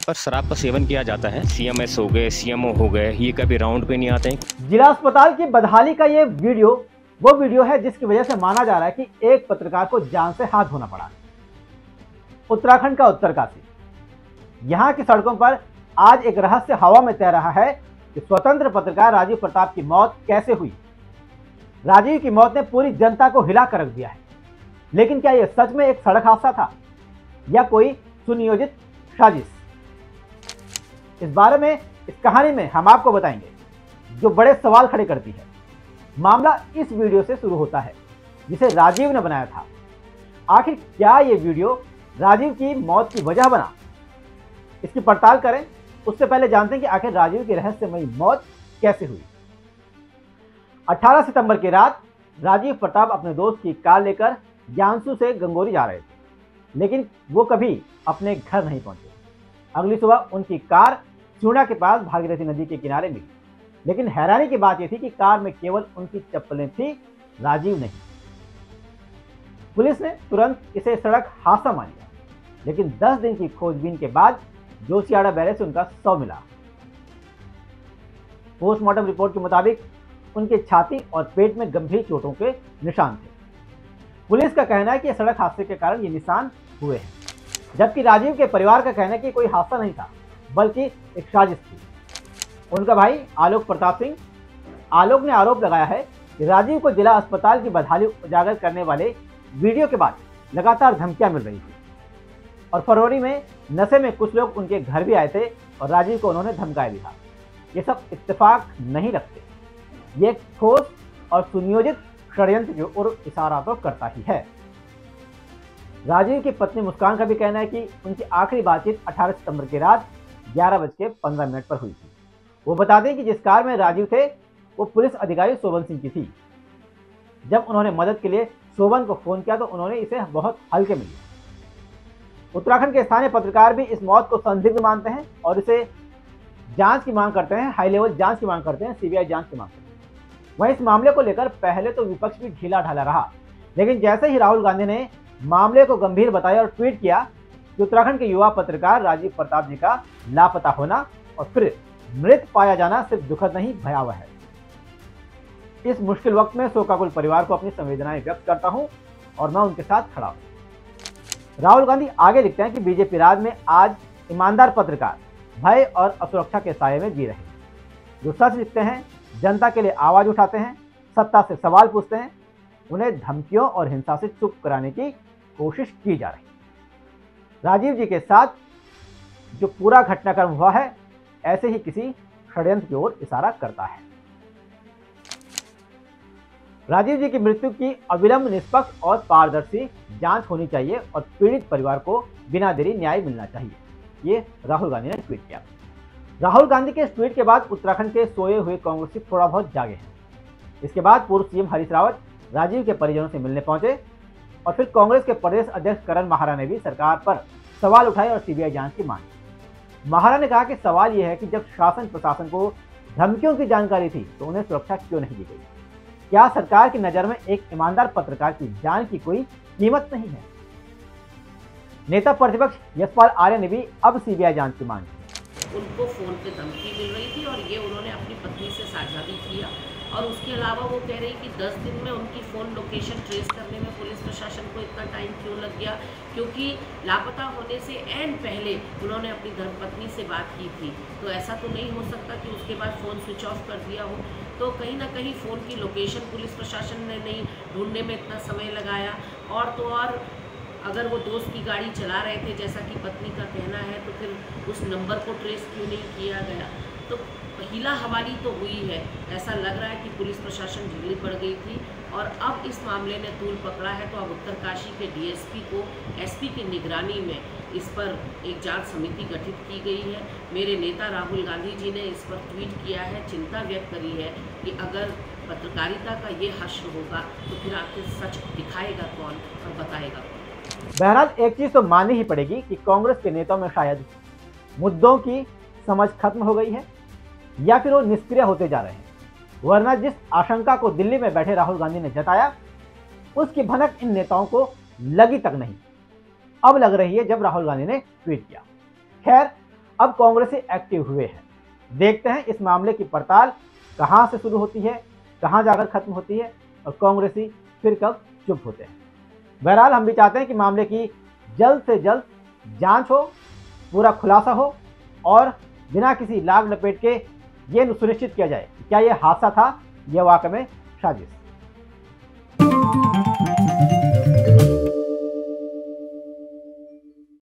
पर शराब का सेवन किया जाता है। सीएमएस हो गए, सीएमओ हो गए, ये कभी राउंड पे नहीं आते हैं। जिला अस्पताल की बदहाली का ये वीडियो वो वीडियो है जिसकी वजह से माना जा रहा है कि एक पत्रकार को जान से हाथ धोना पड़ा। उत्तराखंड का उत्तरकाशी, यहां की सड़कों पर आज एक रहस्य हवा में तैर रहा है कि स्वतंत्र पत्रकार राजीव प्रताप की मौत कैसे हुई। राजीव की मौत ने पूरी जनता को हिला कर रख दिया है, लेकिन क्या यह सच में एक सड़क हादसा था या कोई सुनियोजित साजिश? इस बारे में, इस कहानी में हम आपको बताएंगे, जो बड़े सवाल खड़े करती है। मामला इस वीडियो से शुरू होता है जिसे राजीव ने बनाया था। आखिर क्या यह वीडियो राजीव की मौत की वजह बना, इसकी पड़ताल करें। उससे पहले जानते हैं कि आखिर राजीव की रहस्यमयी मौत कैसे हुई। 18 सितंबर की रात राजीव प्रताप अपने दोस्त की कार लेकर ज्ञानसू से गंगोरी जा रहे थे, लेकिन वो कभी अपने घर नहीं पहुंचे। अगली सुबह उनकी कार चूना के पास भागीरथी नदी के किनारे मिली, लेकिन हैरानी की बात यह थी कि कार में केवल उनकी चप्पलें थी, राजीव नहीं। पुलिस ने तुरंत इसे सड़क हादसा मान लिया, लेकिन 10 दिन की खोजबीन के बाद जोशियाड़ा बैरेज से उनका शव मिला। पोस्टमार्टम रिपोर्ट के मुताबिक उनके छाती और पेट में गंभीर चोटों के निशान थे। पुलिस का कहना है कि सड़क हादसे के कारण ये निशान हुए हैं, जबकि राजीव के परिवार का कहना है कि कोई हादसा नहीं था, बल्कि एक साजिश थी। उनका भाई आलोक प्रताप सिंह, आलोक ने आरोप लगाया है कि राजीव को जिला अस्पताल की बदहाली उजागर करने वाले वीडियो के बाद लगातार धमकियां मिल रही थी और फरवरी में नशे में कुछ लोग उनके घर भी आए थे और राजीव को उन्होंने धमकाया भी था। ये सब इत्तेफाक नहीं लगते, ये एक ठोस और सुनियोजित षड्यंत्र की ओर इशारा तो करता ही है। राजीव की पत्नी मुस्कान का भी कहना है कि उनकी आखिरी बातचीत 18 सितंबर की रात 11:15 पर हुई थी। वो बता दें कि जिस कार में राजीव थे वो पुलिस अधिकारी शोभन सिंह की थी। जब उन्होंने मदद के लिए शोभन को फोन किया तो उन्होंने इसे बहुत हल्के में लिया। उत्तराखंड के स्थानीय पत्रकार भी इस मौत को संदिग्ध मानते हैं और इसे जांच की मांग करते हैं, हाई लेवल जांच की मांग करते हैं, सीबीआई जांच की मांग करते हैं। वहीं इस मामले को लेकर पहले तो विपक्ष भी ढीला ढाला रहा, लेकिन जैसे ही राहुल गांधी ने मामले को गंभीर बताया और ट्वीट किया कि उत्तराखंड के युवा पत्रकार राजीव प्रताप जी का लापता होना और फिर मृत पाया जाना सिर्फ दुखद नहीं, भयावह है। इस मुश्किल वक्त में शोकाकुल परिवार को अपनी संवेदनाएं व्यक्त करता हूं और मैं उनके साथ खड़ा हूं। राहुल गांधी आगे लिखते हैं कि बीजेपी राज में आज ईमानदार पत्रकार भय और असुरक्षा के साये में जी रहे, जो सच लिखते हैं, जनता के लिए आवाज उठाते हैं, सत्ता से सवाल पूछते हैं। उन्हें धमकियों और हिंसा से चुप कराने की कोशिश की जा रही। राजीव जी के साथ जो पूरा घटनाक्रम हुआ है ऐसे ही किसी षड्यंत्र की ओर इशारा करता है। राजीव जी की मृत्यु की अविलंब, निष्पक्ष और पारदर्शी जांच होनी चाहिए और पीड़ित परिवार को बिना देरी न्याय मिलना चाहिए, ये राहुल गांधी ने ट्वीट किया। राहुल गांधी के इस ट्वीट के बाद उत्तराखंड के सोए हुए कांग्रेसी थोड़ा बहुत जागे हैं। इसके बाद पूर्व सीएम हरीश रावत राजीव के परिजनों से मिलने पहुंचे और फिर कांग्रेस के प्रदेश अध्यक्ष करण माहारा ने भी सरकार पर सवाल उठाए और सीबीआई जांच की मांग की। माहारा ने कहा कि सवाल यह है कि जब शासन प्रशासन को धमकियों की जानकारी थी तो उन्हें सुरक्षा क्यों नहीं दी गई? क्या सरकार की नजर में एक ईमानदार पत्रकार की जान की कोई कीमत नहीं है? नेता प्रतिपक्ष यशपाल आर्य ने भी अब सीबीआई जांच की मांग की। उनको फोन पे धमकी मिल रही थी और ये उन्होंने अपनी पत्नी से साझा भी किया और उसके अलावा वो कह रही कि 10 दिन में उनकी फ़ोन लोकेशन ट्रेस करने में पुलिस प्रशासन को इतना टाइम क्यों लग गया, क्योंकि लापता होने से एंड पहले उन्होंने अपनी धर्मपत्नी से बात की थी। तो ऐसा तो नहीं हो सकता कि उसके बाद फ़ोन स्विच ऑफ कर दिया हो। तो कहीं ना कहीं फ़ोन की लोकेशन पुलिस प्रशासन ने नहीं ढूंढने में इतना समय लगाया। और तो और अगर वो दोस्त की गाड़ी चला रहे थे जैसा कि पत्नी का कहना है, तो फिर उस नंबर को ट्रेस क्यों नहीं किया गया? तो हीला हवाली तो हुई है। ऐसा लग रहा है कि पुलिस प्रशासन ढीली पड़ गई थी और अब इस मामले ने तूल पकड़ा है। तो अब उत्तरकाशी के डीएसपी को एसपी की निगरानी में इस पर एक जांच समिति गठित की गई है। मेरे नेता राहुल गांधी जी ने इस पर ट्वीट किया है, चिंता व्यक्त करी है कि अगर पत्रकारिता का ये हश्र होगा तो फिर आखिर सच दिखाएगा कौन और बताएगा कौन? बहरहाल एक चीज तो माननी ही पड़ेगी कि कांग्रेस के नेताओं में शायद मुद्दों की समझ खत्म हो गई है या फिर वो निष्क्रिय होते जा रहे हैं, वरना जिस आशंका को दिल्ली में बैठे राहुल गांधी ने जताया उसकी भनक इन नेताओं को लगी तक नहीं। अब लग रही है जब राहुल गांधी ने ट्वीट किया। खैर, अब कांग्रेसी एक्टिव हुए हैं। देखते हैं इस मामले की पड़ताल कहां से शुरू होती है, कहां जाकर खत्म होती है और कांग्रेसी फिर कब चुप होते हैं। बहरहाल हम भी चाहते हैं कि मामले की जल्द से जल्द जांच हो, पूरा खुलासा हो और बिना किसी लाग लपेट के ये सुनिश्चित किया जाए कि क्या यह हादसा था या वाकई में साजिश।